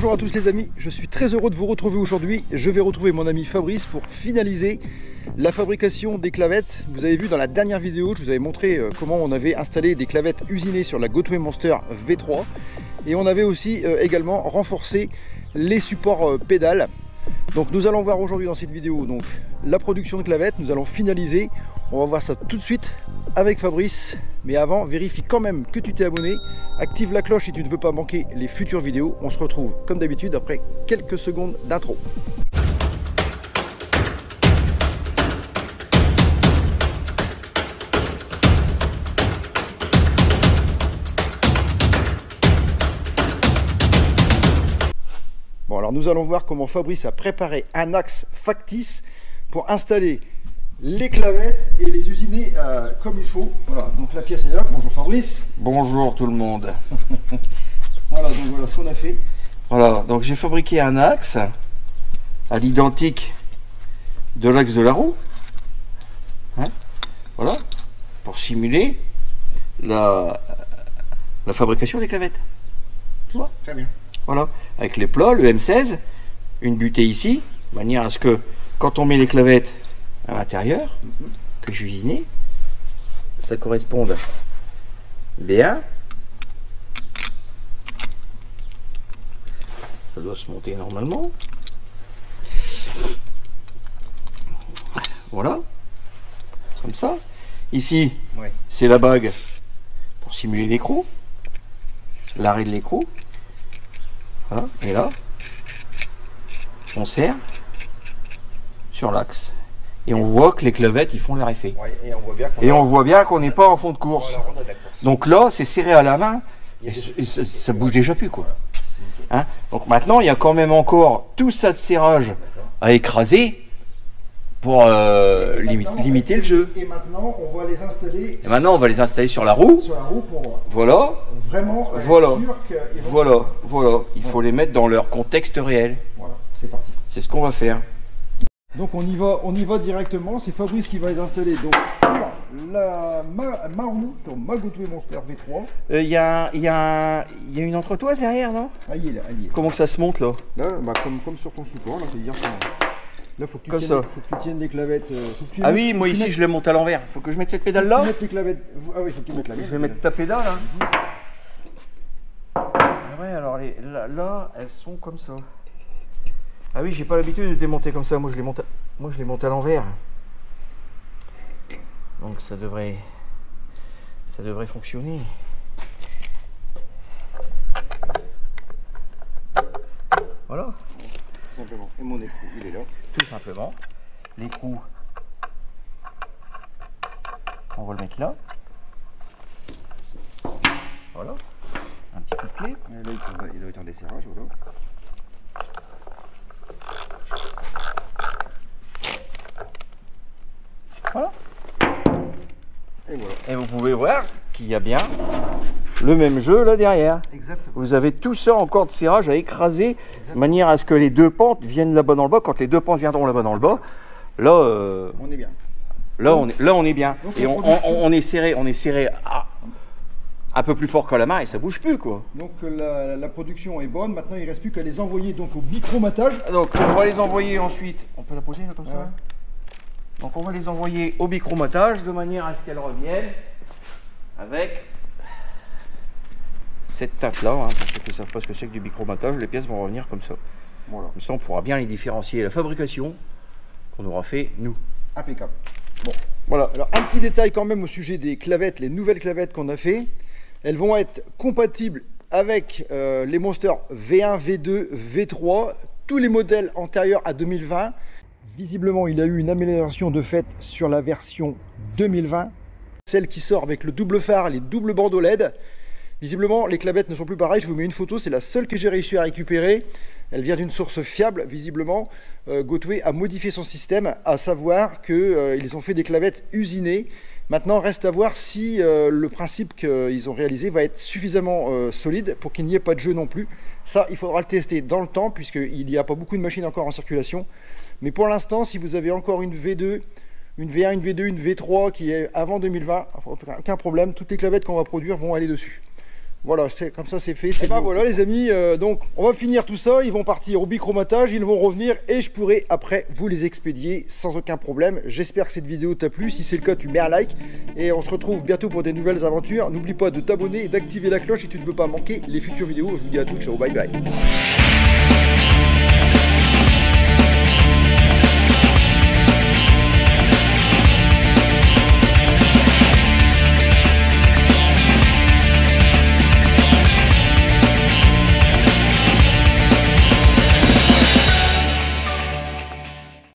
Bonjour à tous les amis, je suis très heureux de vous retrouver aujourd'hui. Je vais retrouver mon ami Fabrice pour finaliser la fabrication des clavettes. Vous avez vu dans la dernière vidéo, je vous avais montré comment on avait installé des clavettes usinées sur la Gotway Monster V3. Et on avait aussi également renforcé les supports pédales. Donc nous allons voir aujourd'hui dans cette vidéo donc, la production de clavettes, nous allons finaliser. On va voir ça tout de suite avec Fabrice. Mais avant, vérifie quand même que tu t'es abonné. Active la cloche si tu ne veux pas manquer les futures vidéos. On se retrouve comme d'habitude après quelques secondes d'intro. Bon, alors nous allons voir comment Fabrice a préparé un axe factice pour installer les clavettes et les usiner comme il faut. Voilà, donc la pièce est là. Bonjour Fabrice. Bonjour tout le monde. Voilà, donc voilà ce qu'on a fait. Voilà, donc j'ai fabriqué un axe à l'identique de l'axe de la roue. Hein, voilà, pour simuler la fabrication des clavettes. Tu vois? Très bien. Voilà, avec les plots, le M16, une butée ici, de manière à ce que quand on met les clavettes à l'intérieur, que j'ai usiné, ça corresponde bien. Ça doit se monter normalement. Voilà, comme ça. Ici, Ouais. c'est la bague pour simuler l'écrou, l'arrêt de l'écrou. Voilà. Et là, on serre sur l'axe. Et on voit que les clavettes, ils font leur effet. Ouais, et on voit bien qu'on n'est pas en fond de course. Voilà, on a de la course. Donc là, c'est serré à la main et ça bouge déjà plus, quoi. Hein? Donc maintenant, il y a quand même encore tout ça de serrage à écraser pour limiter le jeu. Et maintenant, on va les installer. Et maintenant, on va les installer sur la roue. Sur la roue pour Voilà. vraiment Voilà. être sûr qu'ils vont. Voilà. Il faut les mettre dans leur contexte réel. Voilà, c'est parti. C'est ce qu'on va faire. Donc on y va directement. C'est Fabrice qui va les installer donc sur ma roue, sur ma Gotway Monster V3. Il y a une entretoise derrière, non? Ah, il est là, il est. Comment que ça se monte là? Là, bah, comme sur ton support, là, c'est-à-dire que là, faut que tu Comme tiennes, ça. faut que tu tiennes les clavettes. Ah oui, moi ici je les monte à l'envers. Faut que je mette cette pédale là? Mettre les clavettes. Ah oui, faut que tu mettes la Je vais mettre ta pédale hein. Ah ouais, alors là, elles sont comme ça. Ah oui, j'ai pas l'habitude de démonter comme ça. Moi je les monte à l'envers. Donc ça devrait fonctionner. Voilà. Tout simplement. Et mon écrou, il est là. Tout simplement. L'écrou, on va le mettre là. Voilà. Un petit coup de clé. Et là, il doit être en desserrage, voilà. Voilà. Et voilà. Et vous pouvez voir qu'il y a bien le même jeu là derrière. Exactement. Vous avez tout ça encore de serrage à écraser, de manière à ce que les deux pentes viennent là-bas dans le bas. Quand les deux pentes viendront là-bas dans le bas, là, On est bien. là on est bien. Donc, Et on est serré un peu plus fort que la main et ça bouge plus quoi. Donc la production est bonne. Maintenant, il ne reste plus qu'à les envoyer donc au bicromatage. Donc on va les envoyer ensuite. On peut la poser là comme ça. Ouais. Donc on va les envoyer au bicromatage de manière à ce qu'elles reviennent avec cette teinte là. Pour ceux qui ne savent pas ce que c'est que du bicromatage, les pièces vont revenir comme ça. Voilà. Comme ça on pourra bien les différencier. La fabrication qu'on aura fait nous. Impeccable. Bon, voilà. Alors un petit détail quand même au sujet des clavettes, les nouvelles clavettes qu'on a fait. Elles vont être compatibles avec les Monster V1, V2, V3, tous les modèles antérieurs à 2020. Visiblement, il y a eu une amélioration de fait sur la version 2020. Celle qui sort avec le double phare, les doubles bandeaux LED. Visiblement, les clavettes ne sont plus pareilles. Je vous mets une photo, c'est la seule que j'ai réussi à récupérer. Elle vient d'une source fiable, visiblement. Gotway a modifié son système, à savoir qu'ils ont fait des clavettes usinées. Maintenant, reste à voir si le principe qu'ils ont réalisé va être suffisamment solide pour qu'il n'y ait pas de jeu non plus. Ça, il faudra le tester dans le temps, puisqu'il n'y a pas beaucoup de machines encore en circulation. Mais pour l'instant, si vous avez encore une V2, une V1, une V2, une V3 qui est avant 2020, aucun problème, toutes les clavettes qu'on va produire vont aller dessus. Voilà, comme ça c'est fait. Et ben voilà les amis, donc on va finir tout ça, ils vont partir au bichromatage, ils vont revenir et je pourrai après vous les expédier sans aucun problème. J'espère que cette vidéo t'a plu, si c'est le cas tu mets un like et on se retrouve bientôt pour des nouvelles aventures. N'oublie pas de t'abonner et d'activer la cloche si tu ne veux pas manquer les futures vidéos. Je vous dis à tous, ciao, bye bye.